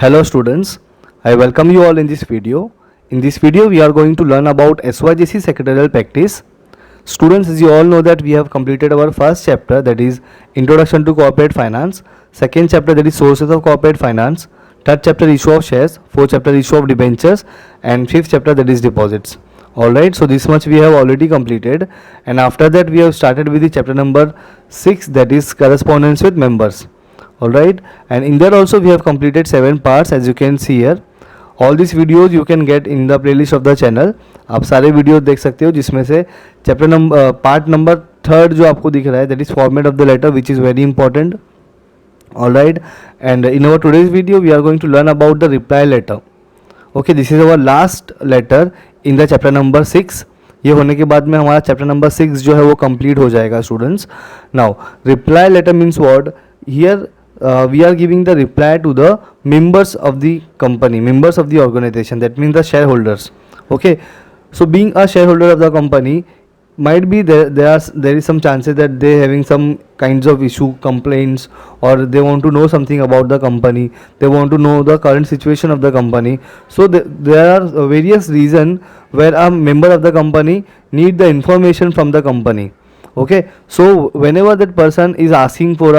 Hello students, I welcome you all in this video. In this video we are going to learn about SYGC secretarial practice. Students, as you all know that we have completed our first chapter, that is Introduction to Corporate Finance, second chapter, that is Sources of Corporate Finance, third chapter, Issue of Shares, fourth chapter, Issue of Debentures, and fifth chapter, that is Deposits. Alright, so this much we have already completed, and after that we have started with the chapter number 6, that is Correspondence with Members. Alright, and in that also we have completed 7 parts, as you can see here. All these videos you can get in the playlist of the channel. आप सारे video देख सकते हो, जिसमें से chapter number part number 3 जो आपको दिख रहा है, that is format of the letter, which is very important. Alright, and in our today's video we are going to learn about the reply letter. Okay, this is our last letter in the chapter number 6. ये होने के बाद में हमारा chapter number 6 जो है वो complete हो जाएगा students. Now reply letter means what? Here we are giving the reply to the members of the company, members of the organization, that means the shareholders. Okay, so being a shareholder of the company, might be there is some chances that they having some kinds of issue, complaints, or they want to know something about the company, they want to know the current situation of the company. So there are various reasons where a member of the company need the information from the company. Okay, so whenever that person is asking for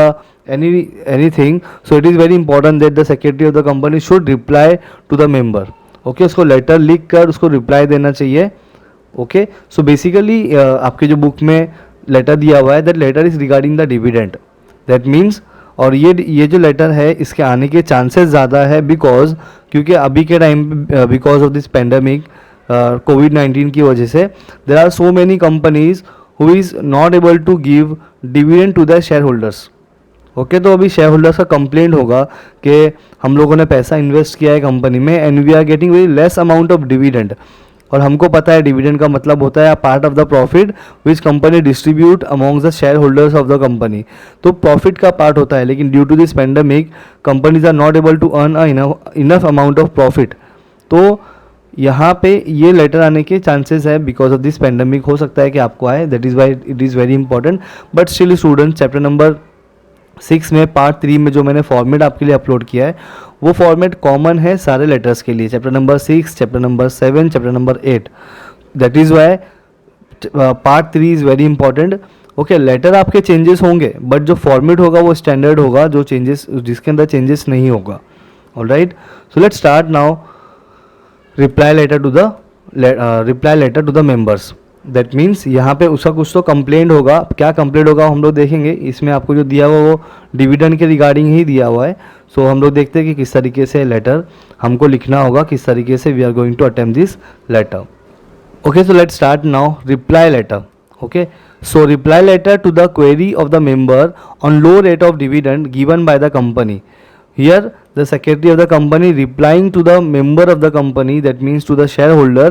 anything, so it is very important that the secretary of the company should reply to the member. Okay, उसको letter लिख कर उसको reply देना चाहिए. Okay, so basically आपके जो book में letter दिया हुआ है, that letter is regarding the dividend. That means, और ये जो लेटर है इसके आने के चांसेस ज़्यादा है, बिकॉज क्योंकि अभी के time because of this pandemic कोविड-19 की वजह से there are so many companies who is not able to give dividend to the share holders. Okay, तो अभी शेयर होल्डर्स का कंप्लेंट होगा कि हम लोगों ने पैसा इन्वेस्ट किया है कंपनी में and we are getting very less amount of dividend. और हमको पता है डिविडेंड का मतलब होता है part of the profit which company distribute amongst the share holders of the company. तो प्रॉफिट का पार्ट होता है, लेकिन due to this pandemic companies are not able to earn enough amount of profit. तो यहाँ पे ये लेटर आने के चांसेस है बिकॉज ऑफ दिस पेंडेमिक. हो सकता है कि आपको आए, that is why it is very important. But still student, chapter number 6 में पार्ट 3 में जो मैंने फॉर्मेट आपके लिए अपलोड किया है वो फॉर्मेट कॉमन है सारे लेटर्स के लिए. Chapter number 6, chapter number 7, chapter number 8. That is Y part 3 is very important. Okay, letter आपके चेंजेस होंगे बट जो फॉर्मेट होगा वो स्टैंडर्ड होगा, जो चेंजेस जिसके अंदर चेंजेस नहीं होगा. Alright, so let's start now. Reply letter to the members. That means यहाँ पे उसका कुछ तो कंप्लेंट होगा. क्या कंप्लेंट होगा हम लोग देखेंगे. इसमें आपको जो दिया हुआ वो डिविडेंड के रिगार्डिंग ही दिया हुआ है. सो हम लोग देखते हैं कि किस तरीके से लेटर हमको लिखना होगा, किस तरीके से we are going to attempt this letter. Okay, so let's start now. Reply letter. Okay, so reply letter to the query of the member on low rate of dividend given by the company. Here the secretary of the company replying to the member of the company, that means to the shareholder,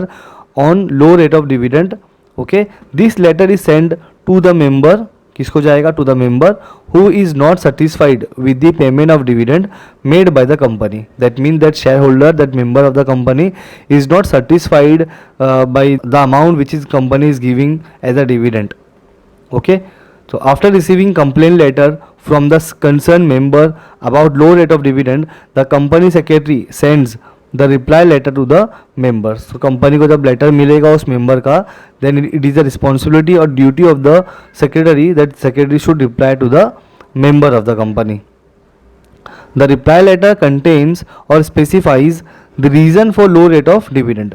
on low rate of dividend. Okay, this letter is sent to the member. किसको जाएगा? To the member who is not satisfied with the payment of dividend made by the company. That means that shareholder, that member of the company is not satisfied by the amount which is company is giving as a dividend. Okay, so after receiving complaint letter from the concerned member about low rate of dividend, the company secretary sends the reply letter to the members. So company को जब letter मिलेगा उस member का, then it is the responsibility or duty of the secretary that secretary should reply to the member of the company. The reply letter contains or specifies the reason for low rate of dividend.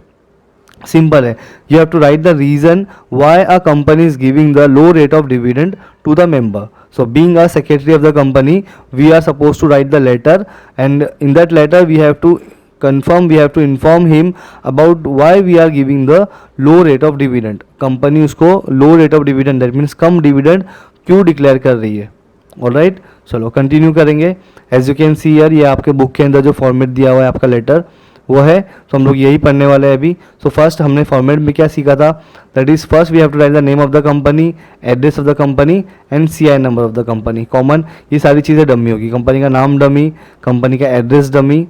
Simple है, you have to write the reason why a company is giving the low rate of dividend to the member. So being a secretary of the company, we are suppose to write the letter and in that letter we have to confirm, we have to inform him about why we are giving the low rate of dividend. Company उसको low rate of dividend, that means come dividend क्यों declare कर रही है. Alright, चलो continue करेंगे. As you can see यार, ये आपके बुक के अंदर जो फॉर्मेट दिया हुआ है आपका लेटर वो है, तो हम लोग यही पढ़ने वाले हैं अभी. सो फर्स्ट हमने फॉर्मेट में क्या सीखा था, that is first we have to write the name of the company, address of the company and CI number of the company. Common ये सारी चीज़ें डमी होगी. कंपनी का नाम डमी, कंपनी का एड्रेस dummy.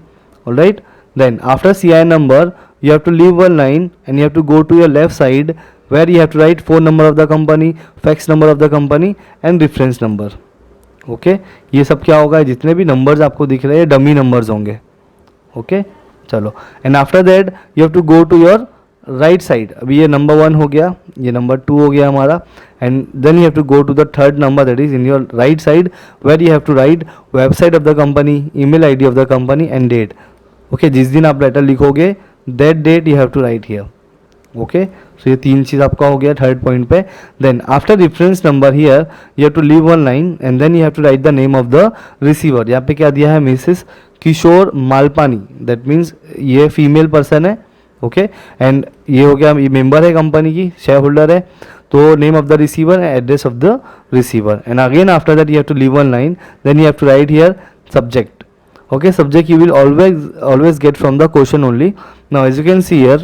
Alright, then after CI number you have to leave one line and you have to go to your left side where you have to write phone number of the company, fax number of the company and reference number. Okay, ये सब क्या होगा, जितने भी numbers आपको दिख रहे हैं डमी नंबर्स होंगे. ओके चलो, and after that you have to go to your right side. अभी ये नंबर 1 हो गया, ये नंबर 2 हो गया हमारा, and then you have to go to the third number that is in your right side where you have to write website of the company, email ID of the company and date. Okay, जिस दिन आप letter लिखोगे that date you have to write here. Okay, so ये 3 चीज़ आपका हो गया third point पे. Then after reference number here you have to leave 1 line and then you have to write the name of the receiver. यहाँ पे क्या दिया है, Mrs Kishore Malpani, that means ये फीमेल पर्सन है. ओके, एंड ये हो गया, ये मेंबर है कंपनी की, शेयर होल्डर है. तो name of the receiver and address of the receiver, and again after that you have to leave 1 line, then you have to write here subject. Okay, subject you will always get from the question only. Now as you can see here,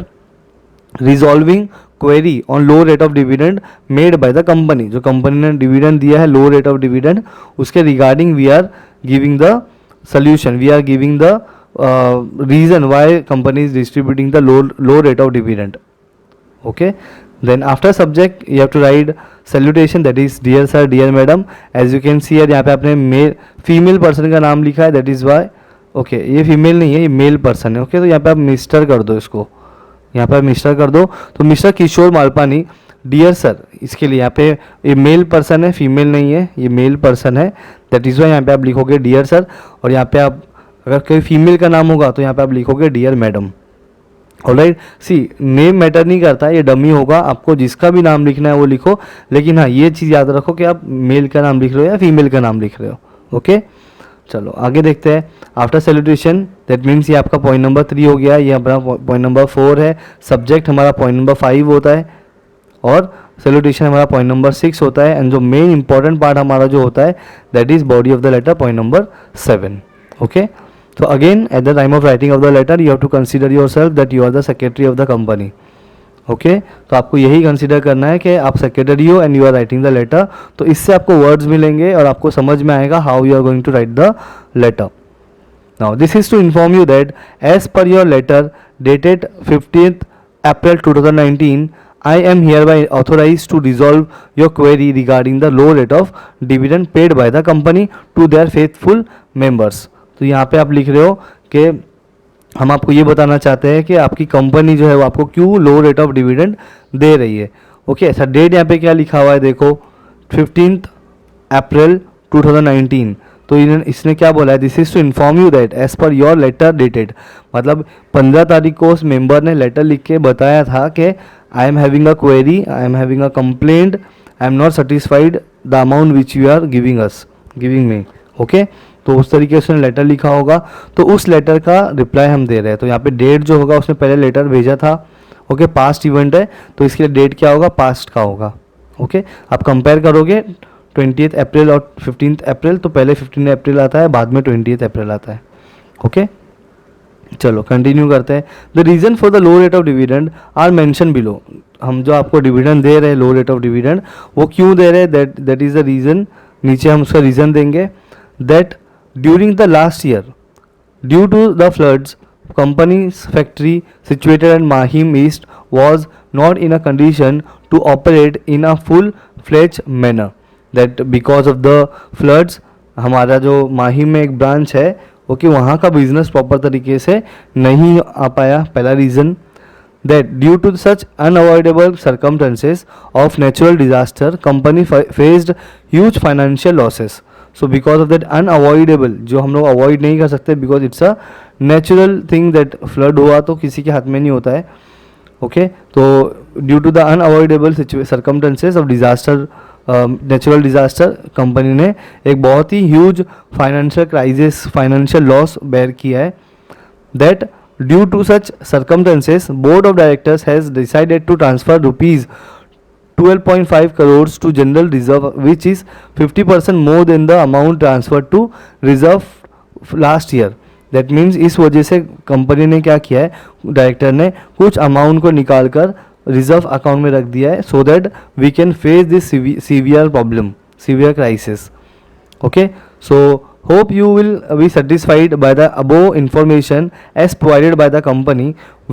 resolving query on low rate of dividend made by the company. जो company ने dividend दिया है, low rate of dividend, उसके regarding we are giving the solution, we are giving the reason why company is distributing the low rate of dividend. Okay, then after subject you have to write salutation, that is dear sir, dear madam. As you can see here, यहाँ पे आपने male female person का नाम लिखा है, that is why. Okay, ये female नहीं है, ये मेल पर्सन है. ओके, तो यहाँ पे आप मिस्टर कर दो, इसको यहाँ पे आप मिस्टर कर दो. तो मिस्टर किशोर मालपानी, डियर सर, इसके लिए यहाँ पे ये मेल पर्सन है, फीमेल नहीं है, ये मेल पर्सन है, दैट इज़ वाई यहाँ पे आप लिखोगे डियर सर. और यहाँ पे आप अगर कोई फीमेल का नाम होगा तो यहाँ पे आप लिखोगे dear madam. Alright, see name matter नहीं करता, ये डमी होगा, आपको जिसका भी नाम लिखना है वो लिखो. लेकिन हाँ, ये चीज़ याद रखो कि आप मेल का नाम लिख रहे हो या फीमेल का नाम लिख रहे हो. ओके, चलो आगे देखते हैं. आफ्टर सैल्यूटेशन, दैट मीन्स ये आपका पॉइंट नंबर 3 हो गया, ये हमारा पॉइंट नंबर 4 है. सब्जेक्ट हमारा पॉइंट नंबर 5 होता है और सैल्यूटेशन हमारा पॉइंट नंबर 6 होता है. एंड जो मेन इंपॉर्टेंट पार्ट हमारा जो होता है that is body of the letter, point number 7. Okay, so again at the time of writing of the letter you have to consider yourself that you are the secretary of the company. Okay, तो आपको यही consider करना है कि आप secretary हो and you are writing the letter. तो इससे आपको वर्ड्स मिलेंगे और आपको समझ में आएगा how you are going to write the letter. Now this is to inform you that as per your letter dated 15th April 2019, I am hereby authorized to resolve your query regarding the low rate of dividend paid by the company to their faithful members. तो यहाँ पे आप लिख रहे हो कि हम आपको ये बताना चाहते हैं कि आपकी कंपनी जो है वो आपको क्यों लो रेट ऑफ डिविडेंड दे रही है. ओके, ऐसा डेट यहाँ पे क्या लिखा हुआ है देखो, 15th April 2019. तो इसने क्या बोला है, this is to inform you that as per your letter dated, मतलब 15 तारीख को उस मेंबर ने लेटर लिख के बताया था कि I am having a query, I am having a complaint, I am not satisfied the amount which you are giving me. Okay, तो उस तरीके से लेटर लिखा होगा, तो उस लेटर का रिप्लाई हम दे रहे हैं. तो यहाँ पे डेट जो होगा, उसने पहले लेटर भेजा था. ओके, पास्ट इवेंट है तो इसके लिए डेट क्या होगा, पास्ट का होगा. ओके, आप कंपेयर करोगे 20th April और 15th April, तो पहले 15th April आता है, बाद में 20th April आता है. ओके, चलो कंटिन्यू करते हैं. The reason for the low rate of dividend are mention below. हम जो आपको डिविडेंड दे रहे हैं, लो रेट ऑफ डिविडेंड, वो क्यों दे रहे हैं, दैट इज़ द रीज़न. नीचे हम उसका रीज़न देंगे. That during the last year, due to the floods, company's factory situated at Mahim East was not in a condition to operate in a full-fledged manner. That because of the floods, हमारा जो माहिम में एक branch है, okay, वहाँ का business proper तरीके से नहीं आ पाया. पहला reason. That due to such unavoidable circumstances of natural disaster, company faced huge financial losses. So because of that unavoidable, जो हम लोग अवॉइड नहीं कर सकते, because it's a natural thing, that flood हुआ तो किसी के हाथ में नहीं होता है. ओके, तो due to the unavoidable circumstances of disaster, natural disaster, company ने एक बहुत ही huge financial crisis, financial loss bear किया है. That due to such circumstances, board of directors has decided to transfer rupees 12.5 crores to general reserve, which is 50% more than the amount transferred to reserve last year. That means इस वजह से company ने क्या किया है, director ने कुछ amount को निकाल कर रिजर्व अकाउंट में रख दिया है, so that we can face this severe problem, severe crisis. Okay, so hope you will be satisfied by the above information as provided by the company.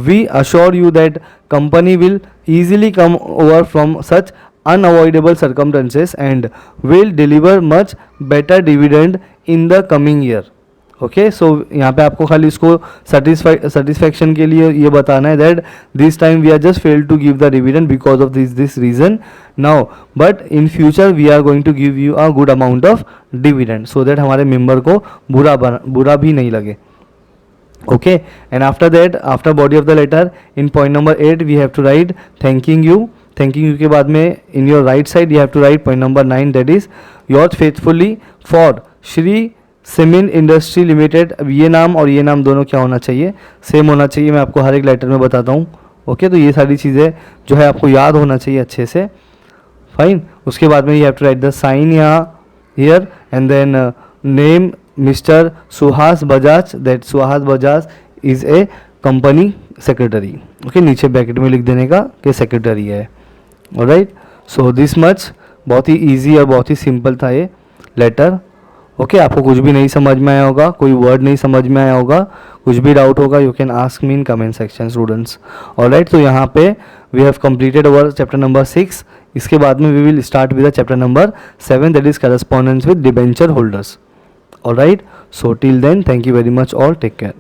We assure you that company will easily come over from such unavoidable circumstances and will deliver much better dividend in the coming year. Okay, so यहाँ पे आपको खाली इसको satisfaction के लिए ये बताना है that this time we are just fail to give the dividend because of this reason now, but in future we are going to give you a good amount of dividend so that हमारे member को बुरा भी नहीं लगे. Okay, and after that, after body of the letter, in point number 8 we have to write thanking you. Thanking you के बाद में in your right side you have to write point number 9, that is yours faithfully for Shri cement industry limited. अब ये नाम और ये नाम दोनों क्या होना चाहिए, सेम होना चाहिए. मैं आपको हर एक लेटर में बताता हूँ. ओके, तो ये सारी चीज़ें जो है आपको याद होना चाहिए अच्छे से. फाइन. उसके बाद में you have to write the sign यहाँ here and then name Mr. Suhas Bajaj, that Suhas Bajaj is a company secretary. Okay, नीचे ब्रैकेट में लिख देने का कि सेक्रेटरी है. Alright, so this much. बहुत ही इजी और बहुत ही सिंपल था ये लेटर. ओके, आपको कुछ भी नहीं समझ में आया होगा, कोई वर्ड नहीं समझ में आया होगा, कुछ भी डाउट होगा, you can ask me in comment section students. Alright, तो यहाँ पे we have completed our chapter number 6. इसके बाद में we will start with the chapter number 7, that is correspondence with debenture holders. All right, so till then, thank you very much all, take care.